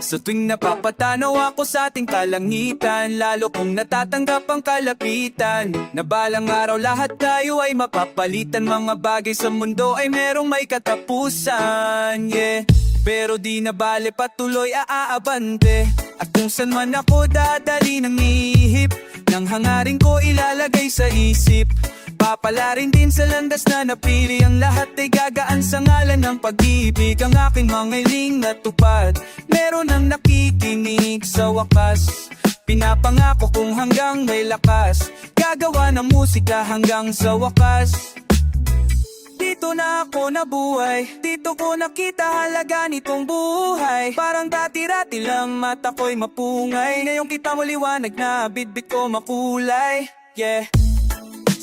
Sa tuwing napapatanaw ako sa ating kalangitan, lalo kong natatanggap ang kalapitan, na balang araw lahat tayo ay mapapalitan. Mga bagay sa mundo ay merong may katapusan, yeah. Pero di na bale, patuloy aabante. At kung saan man ako dadali ng ihip, nang hangarin ko ilalagay sa isip. Papalarin din sa landas na napili, ang lahat ay gagaan sa ngalan ng pag-ibig. Ang aking mga hiling natupad, meron ang nakikinig sa wakas. Pinapangako kong hanggang may lakas, gagawa ng musika hanggang sa wakas. Dito na ako nabuhay, dito ko nakita halaga nitong buhay. Parang dati-rati lang mata ko'y mapungay, ngayong kita mo liwanag na bitbit ko makulay, yeah.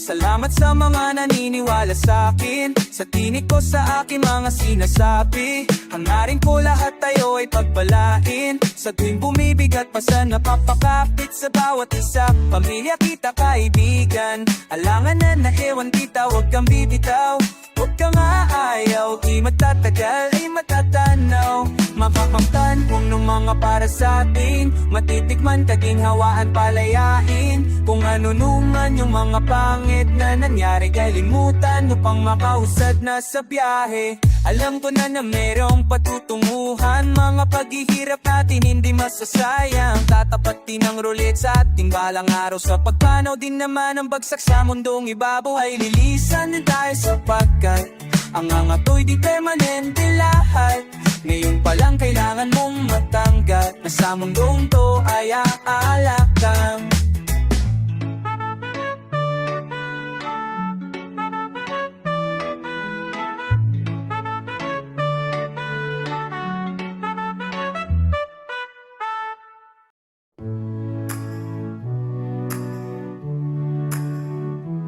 Salamat sa mga naniniwala sa akin, sa tinig ko sa akin mga sinasabi. Hangarin ko lahat tayo ay pagpalain, sa tuwing bumibigat pa sa napapakapit sa bawat isa. Pamilya kita, kaibigan, alangan na naiwan kita, huwag kang bibitaw. Huwag kang aayaw, di matatagal, ay matatanaw. Mapapagtan kung nung mga para sa atin, matitikman, kaginhawaan, palayain. Kung ano numan yung mga pangit na nangyari, kalimutan upang makausad na sa biyahe. Alam ko na na merong patutunguhan, mga paghihirap natin hindi masasayang. Tatapat din ang roulette sa ating balang araw, sa pagpanaw din naman ang bagsak sa mundong ibabaw. Ay lilisan din tayo sapagkat ang angato'y di permanente lahat. Ngayon pa lang kailangan mong matanggat na sa mundong to ay aalakang.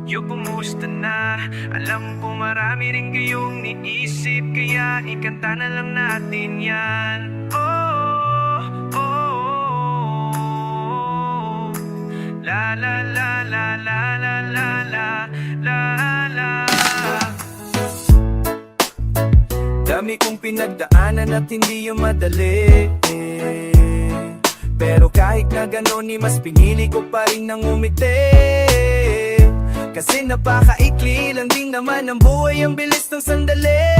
Yo, kumusta na? Alam ko marami rin kayong niisip, kaya ikanta na lang natin yan. Oh, oh, oh. La la la la la la la la la la. Dami kong pinagdaanan at hindi yung madali, pero kahit na ganon, mas pinili ko pa rin ng umiti. Kasi napakaikli lang din naman ang buhay, ang bilis ng sandali.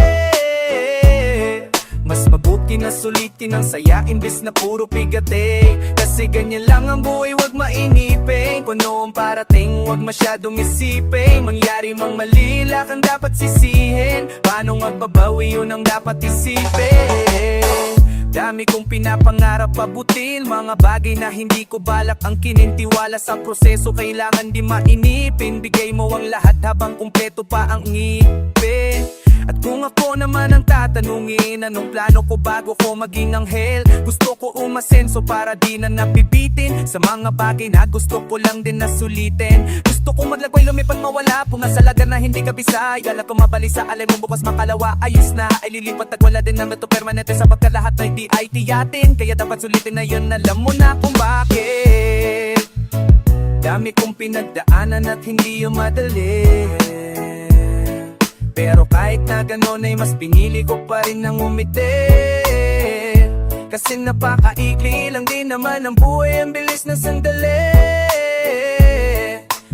Mas mabuti na sulitin ang saya imbes na puro pigate. Kasi ganyan lang ang buhay, wag mainipin. Kung ano ang parating, wag masyadong isipin. Mangyari mang mali, kang dapat sisihin. Paano magbabawi, yun ang dapat isipin. Dami kong pinapangarap pabutin, mga bagay na hindi ko balak ang kinintiwala. Sa proseso kailangan di mainipin, bigay mo ang lahat habang kumpleto pa ang ngipin. At kung ako naman ang tatanungin, anong plano ko bago ko maging anghel? Gusto ko umasenso para di na nabibitin sa mga bagay na gusto ko lang din na sulitin. Gusto ko maglagway, lumipad, mawala, pumasalaga na hindi kabisay. Gala ko mabalisa, alay mo bukas makalawa, ayos na. Ay lilipat at wala din naman to permanente, sa pagkalahat na di ay tiyatin. Kaya dapat sulitin na yun, alam mo na kung bakit. Dami kong pinagdaanan at hindi yung madali, pero kahit na ganon ay mas pinili ko pa rin ng umiti. Kasi napakaikli lang din naman ang buhay, ang bilis ng sandali.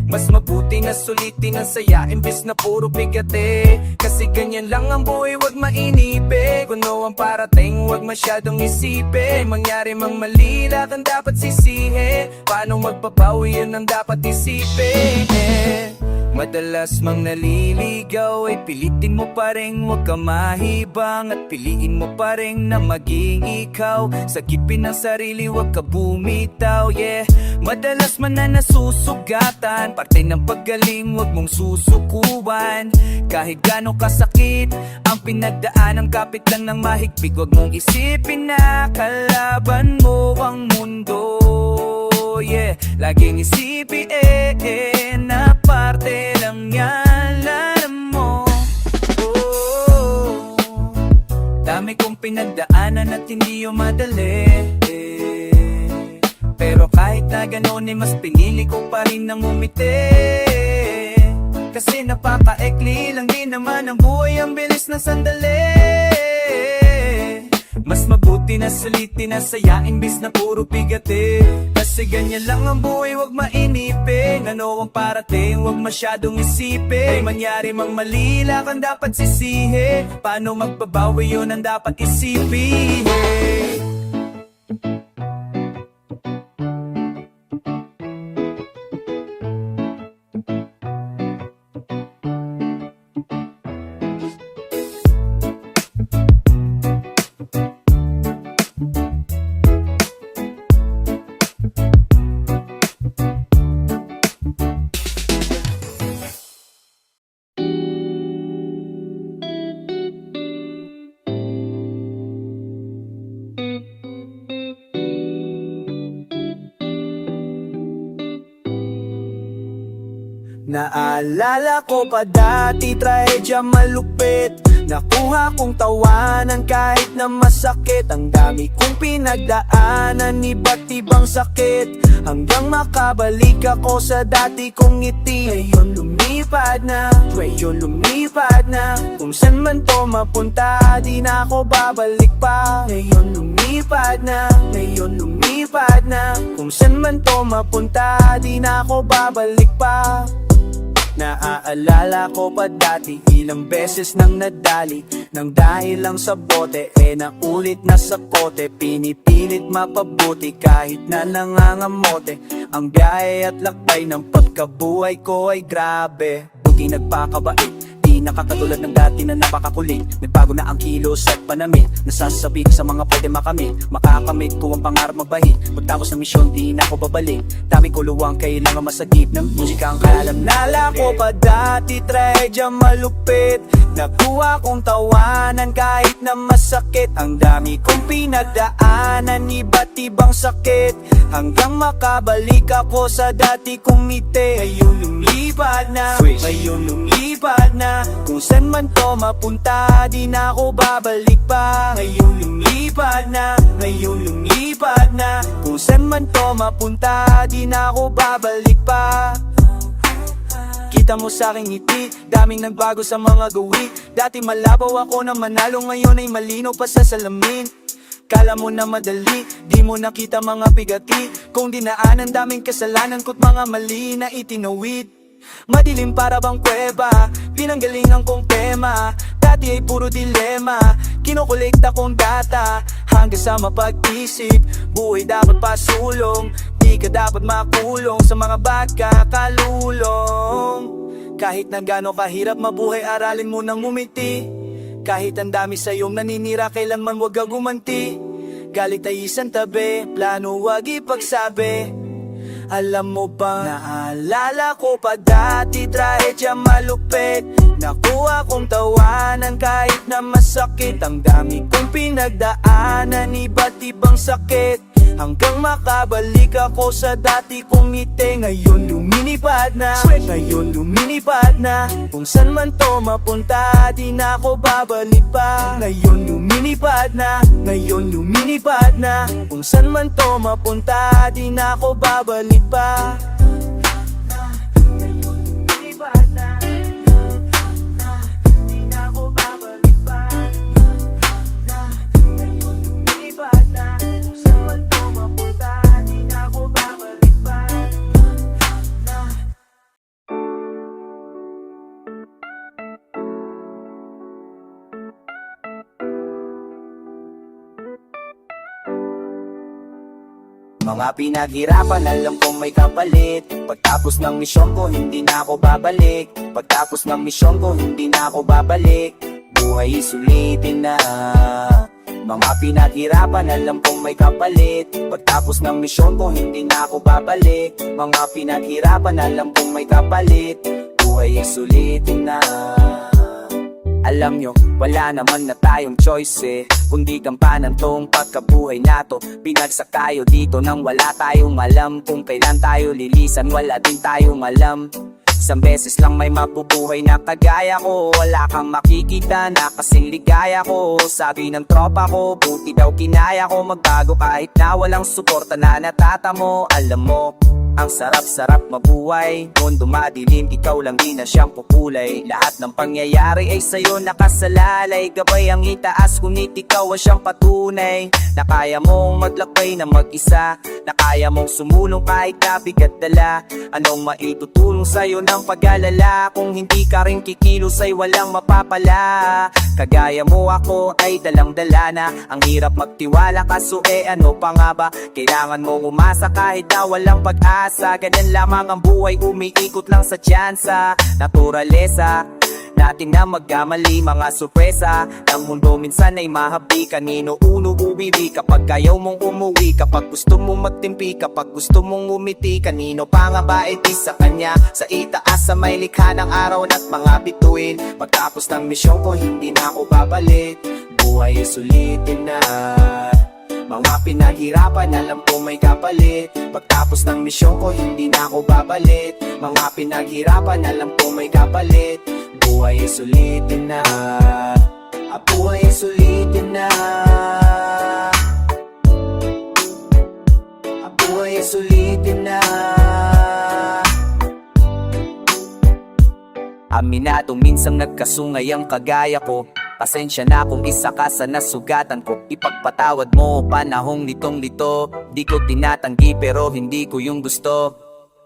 Mas mabuti na sulitin ang saya imbis na puro bigate. Kasi ganyan lang ang buhay, wag mainipin. Kung ano ang parating, wag masyadong isipin. Mangyari mang mali, kang dapat sisihin. Paano magpapawi, yun ang dapat isipin. Madalas mang naliligaw ay pilitin mo pa rin huwag ka mahibang, at piliin mo pa rin na maging ikaw. Sagipin ang sarili, huwag ka bumitaw, yeah. Madalas man na nasusugatan, parte ng paggaling, huwag mong susukuan. Kahit gano'ng kasakit ang pinagdaan, ang kapit lang ng mahigpig, huwag mong isipin na kalaban mo ang mundo, yeah. Laging isipin na parte lang yan, alam mo. Oh, dami kong pinagdaanan at hindi yung madali, pero kahit na ganon ay mas pinili ko pa rin ng umiti. Kasi napakaikli lang din naman ang buhay, ang bilis ng sandali. Mas mabuti na sulitin na saya imbis na puro bigate. Kasi ganyan lang ang buhay, wag mainipin. Ano ang parating, wag masyadong isipin. Ay mangyari mang mali, kang dapat sisihin. Paano magbabawi, yun ang dapat isipin. Naalala ko pa dati, trahedya malupit. Nakuha kong tawanan kahit na masakit. Ang dami kong pinagdaanan, iba't ibang sakit. Hanggang makabalik ako sa dati kong ngiti. Ngayon lumipad na, ngayon lumipad na. Kung saan man to mapunta, di na ako babalik pa. Ngayon lumipad na, ngayon lumipad na. Kung saan man to mapunta, di na ako babalik pa. Naaalala ko pa dati, ilang beses nang nadali. Nang dahil lang sa bote, naulit na sa kote. Pinipilit mapabuti kahit na nangangamote. Ang biyahe at lakbay ng pagkabuhay ko ay grabe. Buti nagpakabait, di nakakatulad ng dati na napakakulit. Nagbago na ang kilos at panamit. Nasasabi sa mga pwede makamit. Makakamit ko ang pangarap magbahit. Pagtapos ng misyon, di na ako babalik. Dami ko luwang, kailangan masagip ng musika ang kalam. Nala ko pa dati, trahedya malupit. Nakuha kong tawanan kahit na masakit. Ang dami kong pinagdaanan, iba't ibang sakit. Hanggang makabalik ako sa dati kong ngiti. Ngayon lumipad na, ngayon lumipad na. Kung saan man to mapunta, di na ako babalik pa. Ngayon lumipad na, ngayon lumipad na. Kung saan man to mapunta, di na ako babalik pa. Kita mo sa aking ngiti, daming nagbago sa mga gawi. Dati malabaw ako na manalo, ngayon ay malinaw pa sa salamin. Kala mo na madali, di mo nakita mga pigati. Kung dinaanan, daming kasalanan ko't mga mali na itinawid. Madilim para bang kuweba, pinanggalingan kong tema. Dati ay puro dilema, kinokolekta kong data. Hanggang sa mapag-isip, buhay dapat pasulong. Di ka dapat makulong sa mga kalulong. Kahit na gano'ng kahirap mabuhay, aralin mo nang umiti. Kahit ang dami sa iyong naninira, kailanman wag ka gumanti. Galit ay isang tabi, plano wag ipagsabi. Alam mo ba, naalala ko pa dati, trahedya malupit. Nakuha kong tawanan kahit na masakit. Ang dami kong pinagdaanan, iba't ibang sakit. Hanggang makabalik ako sa dati kong ngiti. Ngayon lumilipad na, ngayon lumilipad na. Kung saan man to mapunta, di na ako babalik pa. Ngayon lumilipad na, ngayon lumilipad na. Kung saan man to mapunta, di na ako babalik pa. Ngayon lumilipad na, di na ako babalik pa. Ngayon lumilipad na. Mga pinaghirapan, alam kong may kapalit. Pagtapos ng misyon ko, hindi na ako babalik. Pagtapos ng misyon ko, hindi na ako babalik. Buhay sulitin na. Mga pinaghirapan, alam kong may kapalit. Pagtapos ng misyon ko, hindi na ako babalik. Mga pinaghirapan, alam kong may kapalit. Buhay sulitin na. Alam nyo, wala naman na tayong choice kundi gampanan tong pagkabuhay nato. Binagsak tayo dito nang wala tayong alam. Kung kailan tayo lilisan, wala din tayong alam. Isang beses lang may mabubuhay na kagaya ko. Wala kang makikita na kasing ligaya ko. Sabi ng tropa ko, buti daw kinaya ko magbago kahit na walang suporta na natatamo. Alam mo, Ang sarap-sarap mabuhay, kung dumadilim ikaw lang din na siyang pukulay. Lahat ng pangyayari ay sa'yo nakasalalay. Gabay ang itaas ngunit ikaw ang siyang patunay. Na kaya mong maglakbay na mag-isa, na kaya mong sumulong kahit nabigat dala. Anong maitutulong sa'yo ng pag-alala? Kung hindi ka rin kikilos ay walang mapapala. Kagaya mo ako ay dalang-dala na. Ang hirap magtiwala kaso ano pa nga ba? Kailangan mo umasa kahit na walang pag-asa. Ganyan lamang ang buhay, umiikot lang sa tsansa. Naturalesa natin na magkamali, mga sorpresa ng mundo minsan ay mahabdi. Kanino uno bubili kapag ayaw mong umuwi, kapag gusto mong magtimpi, kapag gusto mong umiti. Kanino pa nga ba iti sa kanya? Sa itaas sa may likha ng araw at mga bituin. Pagtapos ng misyon ko hindi na ako babalik. Buhay ay sulitin na. Mga pinaghirapan, alam ko may kapalit. Pagtapos ng misyon ko, hindi na ako babalik. Mga pinaghirapan, alam ko may kapalit. Buhay ay sulitin na. Buhay ay sulitin na. Buhay ay sulitin na. Aminado minsang nagkasungay ang kagaya ko. Pasensya na kung isa ka sa nasugatan ko. Ipagpatawad mo panahong litong-lito. Di ko tinatanggi pero hindi ko yung gusto.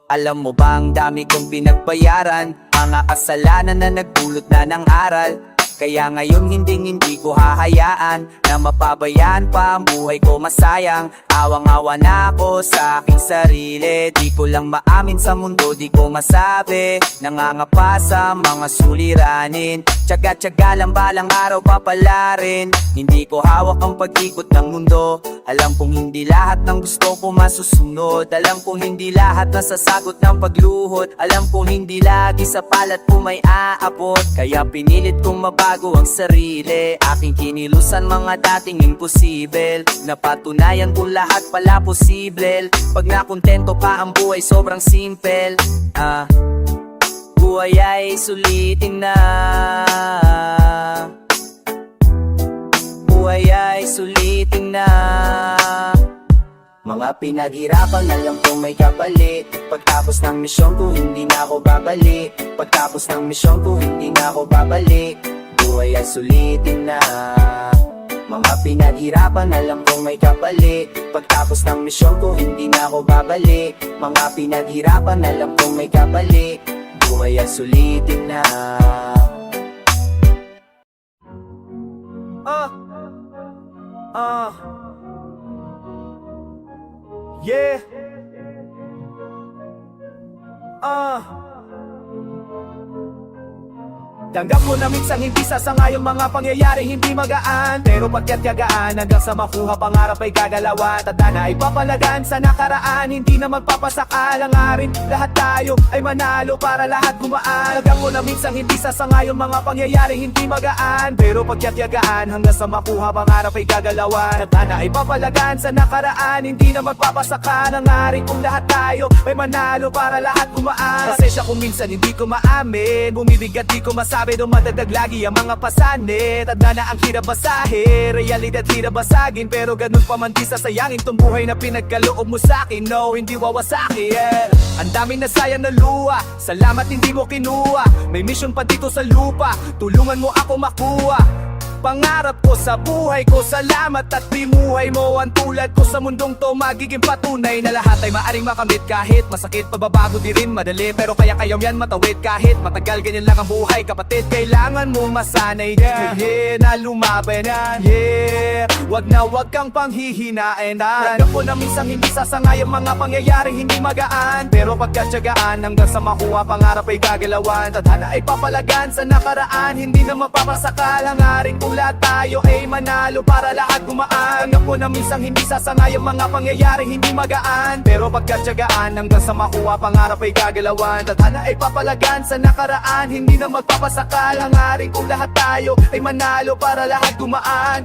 Alam mo ba ang dami kong pinagbayaran, mga kasalanan na nagdulot na ng aral. Kaya ngayon hindi ko hahayaan na mapabayaan pa ang buhay ko masayang. Awang-awa na ako sa aking sarili. Di ko lang maamin sa mundo, di ko masabi. Nangangapa sa mga suliranin. Tsaga-tsaga lang balang araw papalarin. Hindi ko hawak ang pag-ikot ng mundo. Alam kong hindi lahat ng gusto ko masusunod. Alam kong hindi lahat nasasagot ng pagluhod. Alam kong hindi lagi sa palat ko may aabot. Kaya pinilit kong mabago ang sarili. Aking kinilusan mga dating imposible. Napatunayan kong lahat pala posible. Pag nakontento pa ang buhay sobrang simple. Buhay ay sulitin na. Buhay ay sulitin na. Mga pinaghirapan, alam kong may kapalit. Pagtapos ng misyon ko, hindi na ako babalik. Pagtapos ng misyon ko, hindi na ako babalik. Buhay ay sulitin na. Mga pinaghirapan, alam kong may kapalit. Pagtapos ng misyon ko, hindi na ako babalik. Mga pinaghirapan, alam kong may kapalit. Buhay ay sulitin na. Yeah. Tanggap mo na minsan hindi sasangayong mga pangyayari hindi magaan. Pero pagkatyagaan hanggang sa makuha pangarap ay gagalawan. Tadhana ay papalagan sa nakaraan, hindi na magpapasakalangarin. Lahat tayo ay manalo para lahat gumaan. Tanggap mo na minsan hindi sasangayong mga pangyayari hindi magaan. Pero pagkatyagaan hanggang sa makuha pangarap ay gagalawan. Tadhana ay papalagan sa nakaraan, hindi na magpapasakalangarin. Kung lahat tayo ay manalo para lahat gumaan. Pasensya kung minsan hindi ko maamin, bumibigat di ko masabi. Dumadagdag lagi ang mga pasanit. Tadhana ang hirap basahin, realidad hirap basagin. Pero ganun pa man di sasayangin tong buhay na pinagkaloob mo sa'kin. No, hindi wawasaki, yeah. Ang dami na sayang na luha, salamat hindi mo kinuha. May mission pa dito sa lupa, tulungan mo ako makuha. Pangarap ko sa buhay ko, salamat at bimuhay mo. Ang tulad ko sa mundong to magiging patunay na lahat ay maaring makamit. Kahit masakit, pagbabago di rin madali. Pero kaya yan matawid kahit matagal, ganyan lang ang buhay kapatid. Kailangan mo masanay, yeah, na lumaban, yeah. Wag kang panghihinain. Tanggap ko na minsan hindi sasangay ang mga pangyayari hindi magaan. Pero pagkatyagaan hanggang sa makuha pangarap ay gagalawan. Tadhana ay papalagan sa nakaraan, hindi na mapapasakalangarin. Kung lahat tayo ay manalo para lahat gumaan. Tanggap ko na minsan hindi sasangay ang mga pangyayari hindi magaan. Pero pagkatyagaan hanggang sa makuha pangarap ay gagalawan. Tadhana ay papalagan sa nakaraan, hindi na magpapasakalangarin. Kung lahat tayo ay manalo para lahat gumaan.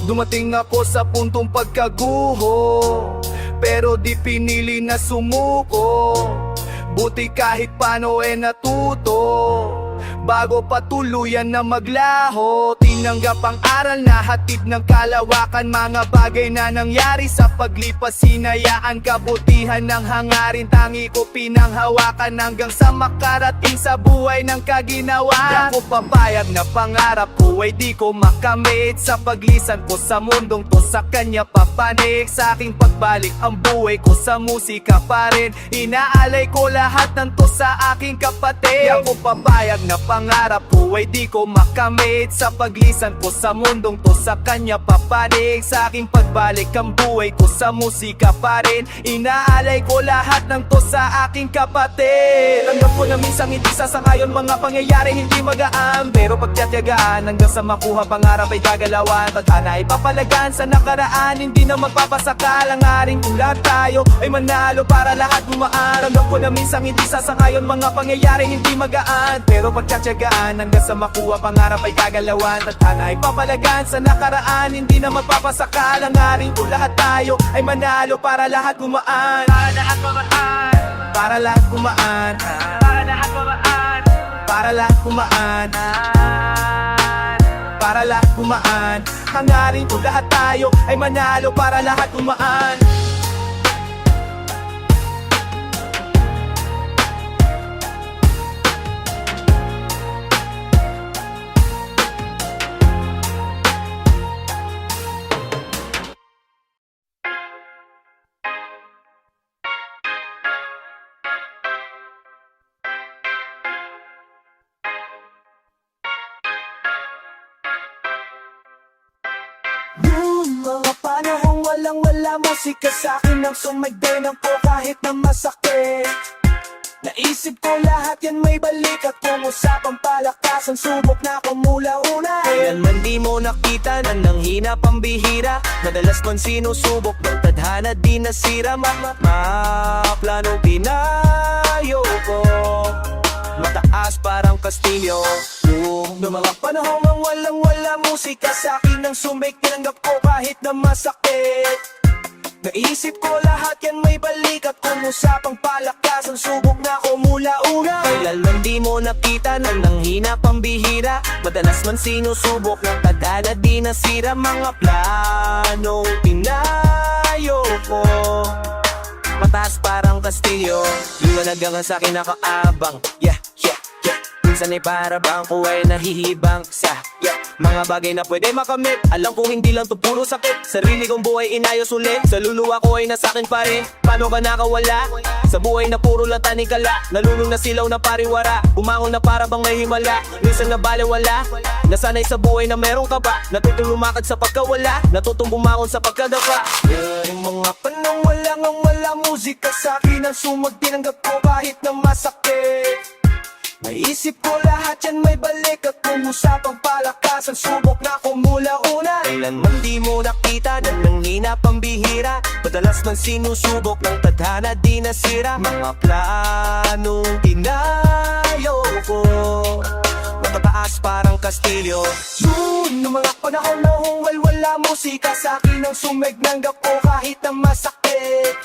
Dumating ako sa puntong pagkaguho, pero di pinili na sumuko. Buti kahit paano natuto. bago patuluyan na maglaho. Tinanggap ang aral na hatid ng kalawakan, mga bagay na nangyari sa paglipas, sinayaan kabutihan ng hangarin, tangi ko pinanghawakan hanggang sa makarating sa buhay ng kaginawa. Ako papayag na pangarap ko ay di ko makamit, sa paglisan ko sa mundong to sa kanya papanik. Sa aking pagbalik ang buhay ko sa musika pa rin, inaalay ko lahat ng to sa aking kapatid. Ako papayag na pangarap ko ay di ko makamit, sa paglisan ko sa mundong to sa kanya papanik. Sa aking pagbalik ang buhay ko sa musika pa rin, inaalay ko lahat ng to sa aking kapatid. Tanggap ko na minsan hindi sasangayon, mga pangyayari hindi magaan, pero pagtiyatyagaan hanggang sa makuha pangarap ay gagalawan. Tadhana ay papalagan sa nakaraan, hindi na magpapasakal. Ang aring ulat tayo ay manalo para lahat gumaan. Tanggap ko na minsan hindi sasangayon, mga pangyayari hindi magaan, pero pagtiyatyagaan hanggang sa makuha pangarap ay gagalawan. Tadhana ay papalagan sa nakaraan, hindi na magpapasakal. Ang aring lahat tayo ay manalo para lahat gumaan. Para lahat gumaan, para lahat gumaan, para lahat gumaan, para lahat gumaan, para lahat gumaan. Hangarin ko lahat tayo ay manalo para lahat gumaan. Mga panahong walang-wala, musika sa'kin ang sumagday ng ko kahit na masakit. Naisip ko lahat yan may balik, at kung usapang palakasan, subok na ako mula una. Kailanman di mo nakita na nanghina pambihira, madalas kon sinusubok ng tadhana di nasira. Planong pinayo ko, mataas parang kastilyo. Noong mga panahong ang walang-wala, musika sa'kin ang sumik, tinanggap ko kahit na masakit. Naisip ko lahat yan may balik, at kung usapang palakasan, subok na ako mula una. Kailanman di mo nakita na nanghina pambihira, madalas man sinusubok ng tadhana di nasira. Mga planong pinayo ko, mataas parang kastilyo. Liwanag ang sa'kin nakaabang, yeah, yeah, yeah. Minsan ay para bang ko ay nahihibang sa mga bagay na pwede makamit. Alam kong hindi lang to puro sakit, sarili kong buhay inayos ulit. Sa luluwa ko ay nasakin pa rin. Paano ka nakawala sa buhay na puro lang tanikala? Nalulong na silaw na pariwara, bumangon na para bang may himala. Minsan na baliwala, nasanay sa buhay na meron ka ba, natutong lumakad sa pagkawala, natutong bumangon sa pagkadapa. Yung mga panang walang ang wala, musika sa'kin ang sumag, tinanggap ko kahit na masakit. Naisip ko lahat yan may balik, at kung usapang palakasan, subok na ako mula una. Kailanman di mo nakita na nanghina pambihira, madalas man sinusubok ng tadhana di nasira. Mga planong tinayo ko, matataas parang kastilyo. Noong mga panahon na wala musika sa'kin ang sumig, nanggap ko kahit na masakit.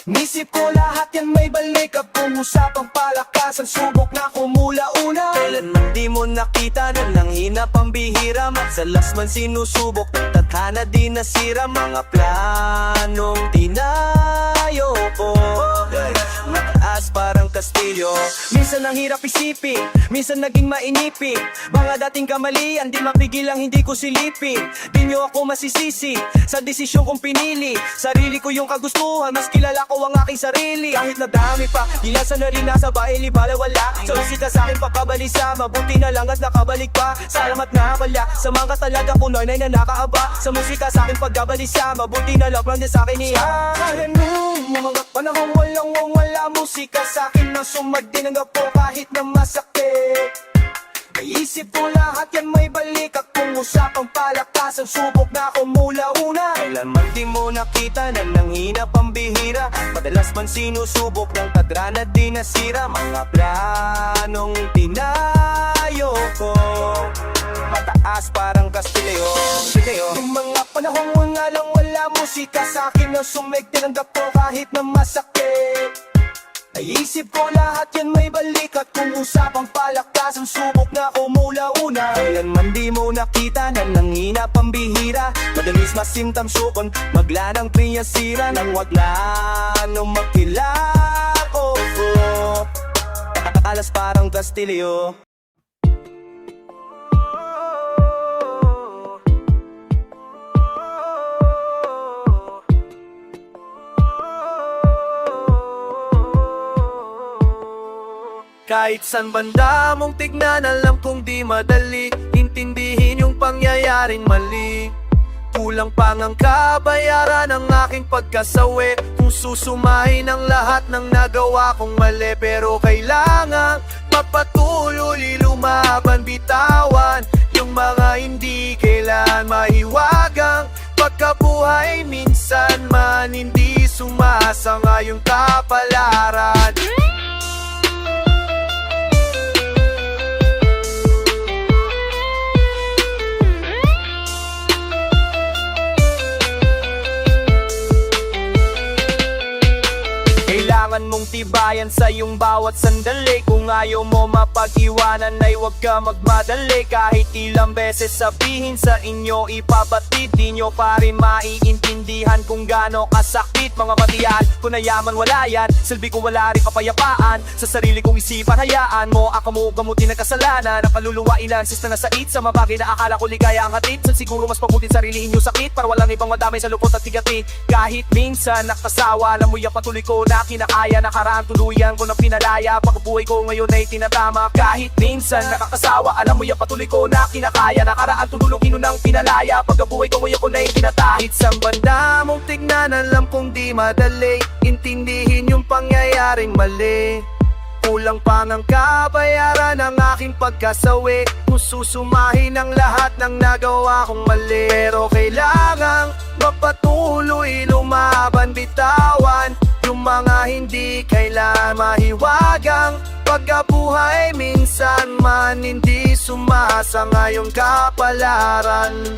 Nisip ko lahat yan may balik, at kung usapang palakasan, subok na ako mula una. Kailanman di mo nakita na nanghina pambihira, madalas man sinusubok ng tadhana di nasira. Mga planong tinayo ko, mataas parang kastilyo. Minsan ang hirap isipin, minsan naging mainipin, mga dating kamalian di mapigilang hindi ko silipin. Di nyo ako masisisi sa desisyon kong pinili, sarili ko yung kagustuhan, mas kilala ko ang aking sarili. Kahit na dami pa, ilasan na rin nasa bahay, libalawala. Sa usika sa'kin pagkabalisa, mabuti na lang at nakabalik pa. Salamat na pala sa mga talaga ko noy na nakaaba. Sa musika sa'kin pagkabalisa, mabuti na lang lang din sa'kin niya. Mga panahong walang-wala, musika sa'kin ang sumag, tinanggap ko kahit na masakit. Naisip ko lahat yan may balik, at kung usapang palakasan, subok na ako mula una. Kailanman di mo nakita na nanghina pambihira, madalas man sinusubok ng tadhana di nasira. Mga planong tinayo ko, mataas parang kastilyo. Yung mga panahong nga lang wala, musika sa'kin ang sumig, tinanggap ko kahit na masakit. Naisip ko lahat yan may balik. At kung usapang palaktas, ang subok na kumula-una. Kailanman di mo nakita na nangina pambihira. Madalis masimtam sukon, maglanang priyasira. Nang wag na anong magkilako. Alas parang Castillo. Kahit san banda mong tignan, alam kong di madali intindihin yung pangyayaring mali. Kulang pang ang kabayaran ng aking pagkasawi. Kung susumahin ang lahat ng nagawa kong mali. Pero kailangan mapatuloy, lumaban, bitawan yung mga hindi kailan mahiwagang pagkabuhay. Minsan man hindi sumasanga yung kapalaran. Kailangan mong tibayan sa iyong bawat sandali. Kung ayaw mo mapag-iwanan ay huwag ka magmadali. Kahit ilang beses sabihin sa inyo ipabatid, di nyo pa rin maiintindihan kung gaano kasakit. Mga matiyan, kung nayaman wala yan, silbi ko wala rin kapayapaan. Sa sarili kong isipan, hayaan mo ako mo gamutin ang kasalanan. Ang kaluluwa ilansis na nasait sa mga bagay na akala ko ligaya ang hatid. Sa siguro mas pabutin sarili inyong sakit para walang ibang madamay sa lupot at tigatin. Kahit minsan nakasawa, alam mo yung patuloy ko na kinakaya. Nakaraan tuluyan ko na pinalaya, pagkabuhay ko ngayon ay tinatama. Kahit minsan nakakasawa, alam mo yung patuloy ko na kinakaya. Nakaraan tululong inunang pinalaya, pagkabuhay ko ngayon ko na itinata. Kahit sa banda mong tignan, alam kong di madali intindihin yung pangyayaring mali. Kulang pa ng kabayaran ng aking pagkasawi. Kung susumahin ang lahat ng nagawa kong mali. Pero kailangang mapatuloy, lumaban, bitawan yung mga hindi kailan mahiwagang pagkabuhay. Minsan man hindi sumasanga yung kapalaran.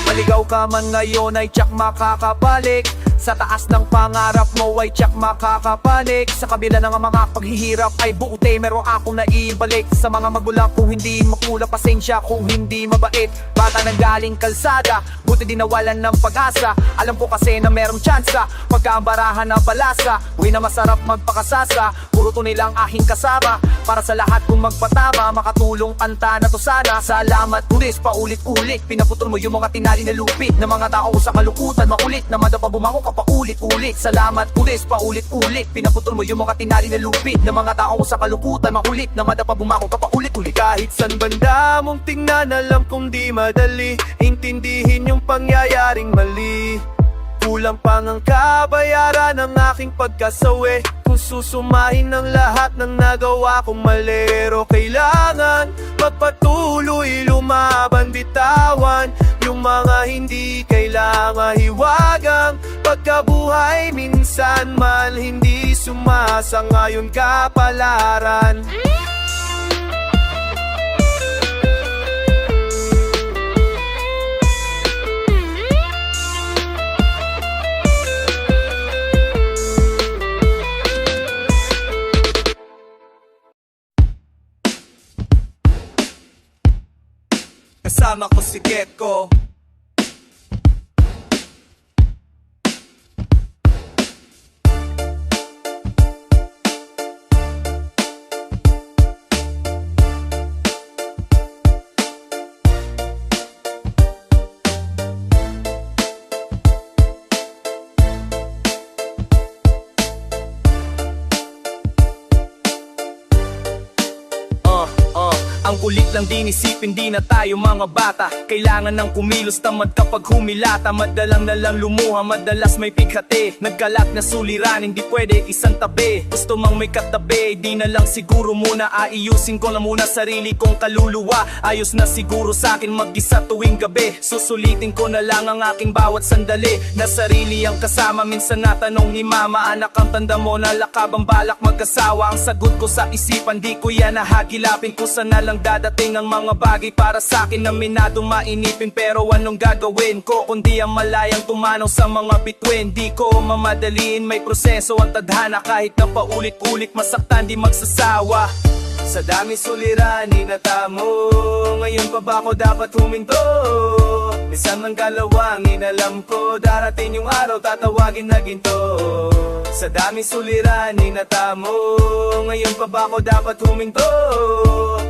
Maligaw ka man ngayon ay tiyak makakabalik. Sa taas ng pangarap mo ay tiyak makakapanik. Sa kabila ng mga paghihirap ay buute meron akong naibalik. Sa mga magulang kung hindi makulang, pasensya kung hindi mabait. Bata nang galing kalsada, buti di nawalan ng pag-asa. Alam ko kasi na merong tsansa, pagkaambarahan ng balasa. Uwi na masarap magpakasasa, puro tunay lang aking kasama. Para sa lahat kung magpatama, makatulong kanta na to sana. Salamat pulis, paulit-ulit, pinaputol mo yung mga tinali na lupit na mga tao sa kalukutan, makulit na madapa bumango ka paulit-ulit. Salamat pulis, paulit-ulit, pinaputol mo yung mga tinali na lupit na mga tao sa kalukutan, makulit na madapa bumango ka paulit-ulit. Kahit san banda mong tingnan, alam kong di madali intindihin yung pangyayaring mali. Kulang pa ng kabayaran ng aking pagkasawi. Kung susumahin ang lahat ng nagawa kong mali. Pero kailangan magpatuloy, lumaban, bitawan yung mga hindi kailangan hiwagang pagkabuhay. Minsan man hindi sumasangayon kapalaran. Kasama ko si Getko. Ang kulit lang din isipin, di na tayo mga bata. Kailangan ng kumilos, tamad kapag humilata. Madalang na lang lumuha, madalas may pighati. Nagkalat na suliran, hindi pwede isang tabi. Gusto mang may katabi, di na lang siguro muna. Aayusin ko na muna sarili kong kaluluwa. Ayos na siguro sa akin mag-isa tuwing gabi. Susulitin ko na lang ang aking bawat sandali. Na sarili ang kasama, minsan natanong ni mama, anak ang tanda mo, nalakabang balak mag-asawa. Ang sagot ko sa isipan, di ko yan nahagilapin. Kusa na lang dadating ang mga bagay para sa akin na minadong mainipin. Pero anong gagawin ko kundi ang malayang tumanaw sa mga bituin. Di ko mamadaliin, may proseso ang tadhana. Kahit na paulit-ulit masaktan, di magsasawa. Sa dami suliranin na tamo, ngayon pa ba ako dapat huminto? Minsan ng galawangin, alam ko darating yung araw, tatawagin na ginto. Sa dami suliranin na tamo, ngayon pa ba ako dapat huminto?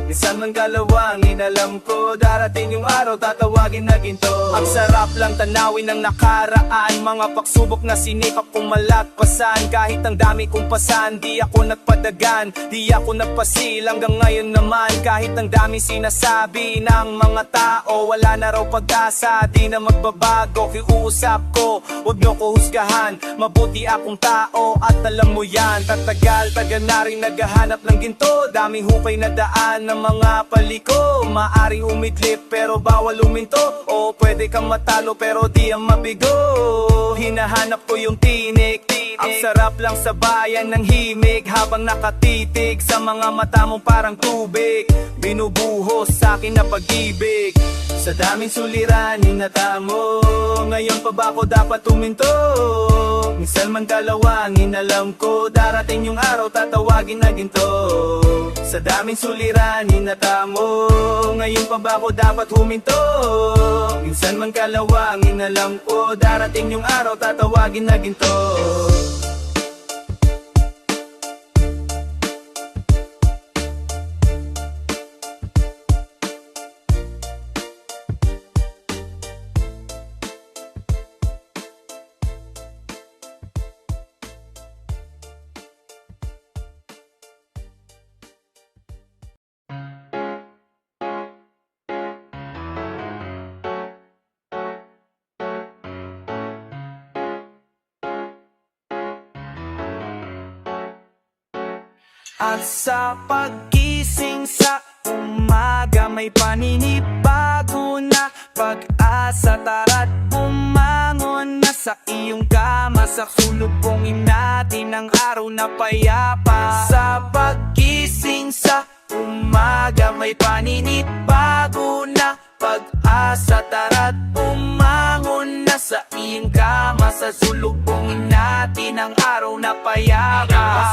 Minsan ng galawangin, alam ko darating yung araw, tatawagin na ginto. Ang sarap lang tanawin ng nakaraan, mga pagsubok na sinikap kong malagpasan. Kahit ang dami kong pasan, di ako nagpadagan, di ako nagpasil. Hanggang ngayon naman, kahit ang dami sinasabi ng mga tao, wala na raw pag-asa, di na magbabago. Kiuusap ko, huwag nyo ko husgahan, mabuti akong tao at alam mo yan. Tagal na rin naghahanap ng ginto, dami hukay na daan ng mga paliko. Maaring umidlip pero bawal uminto, o pwede kang matalo pero di ang mabigo. Hinahanap ko yung tinik. Ang sarap lang sa bayan ng himig, habang nakatitig sa mga mata mong parang tubig. Binubuhos sa akin na pag-ibig. Sa daming suliranin na tamo, ngayon pa ba ako dapat huminto? Minsan man dalawangin, alam ko darating yung araw, tatawagin na ginto. Sa daming suliranin na tamo, ngayon pa ba ako dapat huminto? Minsan man kalawangin, alam ko darating yung araw, tatawagin na ginto. At sa paggising sa umaga, may paninibago na pag-asa. Tara't bumangon na sa iyong kama, sa sulubongin natin ang araw na payapa. Sa paggising sa umaga, may paninibago na pag-asa. Tara't bumangon na sa iyong kama, sa sulubongin natin ang araw na payapa.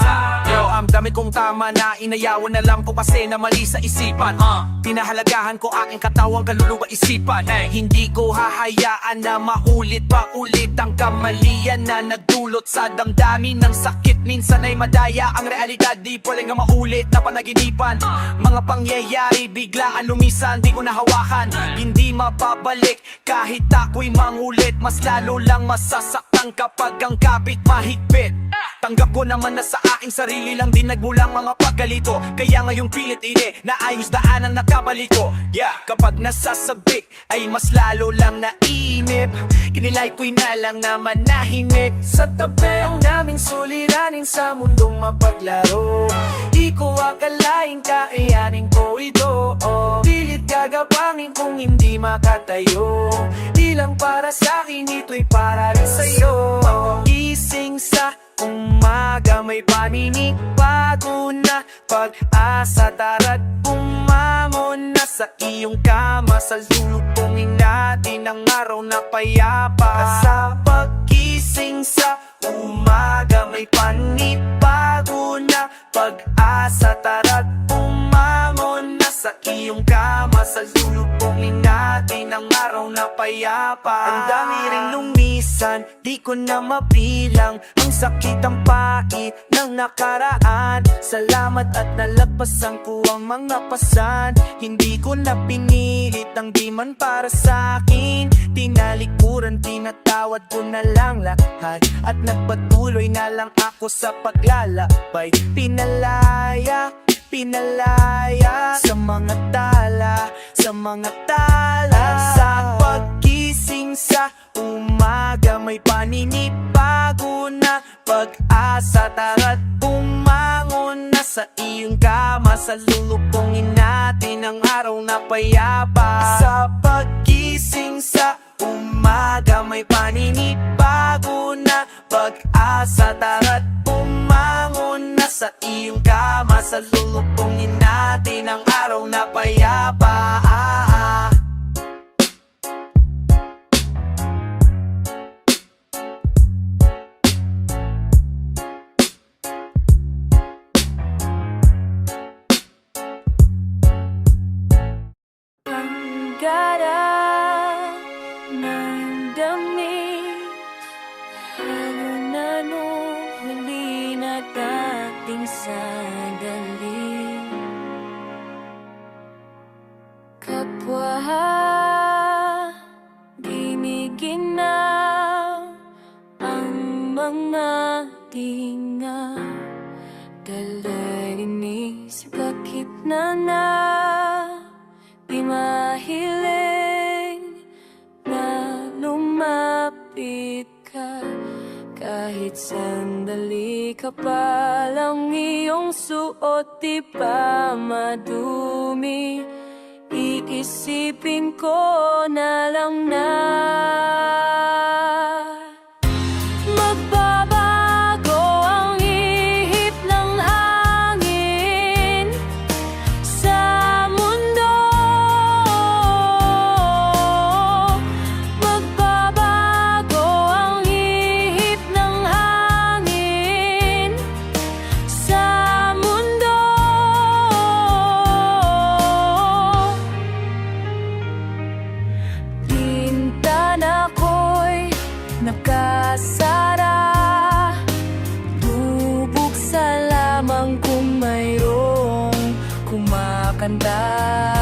Ang dami kong tama na inayawan na lang ko kasi na mali sa isipan. Pinahalagahan ko aking katawang kaluluwa isipan. Hindi ko hahayaan na maulit pa ulit ang kamalian na nagdulot sa damdamin ng sakit. Minsan ay madaya ang realidad, di pwedeng nga maulit na panaginipan. Mga pangyayari biglaan lumisan, di ko nahawakan, hindi mapabalik kahit ako'y mangulit. Mas lalo lang masasaktan kapag ang kapit mahigpit. Tanggap ko naman na sa aking sarili lang din nagmulang mga pagkalito, kaya ngayong pilit ini naayos daan ang nakabalik ko. Kapag nasasabik ay mas lalo lang nainip, inilay ko'y na lang na manahimik. Sa tabi ang daming suliranin sa mundong mapaglaro, di ko akalaing kakayanin ko ito. Pilit gagapangin kung hindi makatayo, di lang para sa'kin, ito'y para rin sa'yo. Gising sa umaga, may paninibago na pag-asa. Tara't bumangon na sa iyong kama, sa sulubongin natin ang araw na payapa. At sa paggising sa umaga, may paninibago na pag-asa. Tara't bumangon na sa iyong kama, sa sulubongin natin ang araw na payapa. Ang dami ring lumisan, di ko na mabilang, ang sakit ang pait ng nakaraan. Salamat at nalagpasan ko ang mga pasan, hindi ko na pinilit ang di man para sa'kin. Tinalikuran, tinatawad ko na lang lahat, at nagpatuloy na lang ako sa paglalakbay. Pinalaya pinalaya sa mga tala, sa mga tala. Sa pagkising sa umaga may paninibago na pag-asa. Tara't bumangon na sa iyong kama, salulupungin natin ang araw na payapa. Sa pagkising sa umaga may paninibago na pag-asa. Tara't bumangon na sa iyong kama, salulupungin natin ang araw na payapa. Ang gala ng damit, lalo na nung huli na dating sandali. Kapwa di miginaw ang mga tinga, dalainis bakit na di mahiling na lumapit ka. Kahit sandali ka pa lang, iyong suot di pa madumi. Iisipin ko na lang na magbabago ang ihip ng hangin sa mundo. Magbabago ang ihip ng hangin sa mundo. Bintana ko'y nakasara, bubuksan lamang kung mayroong kumakanta.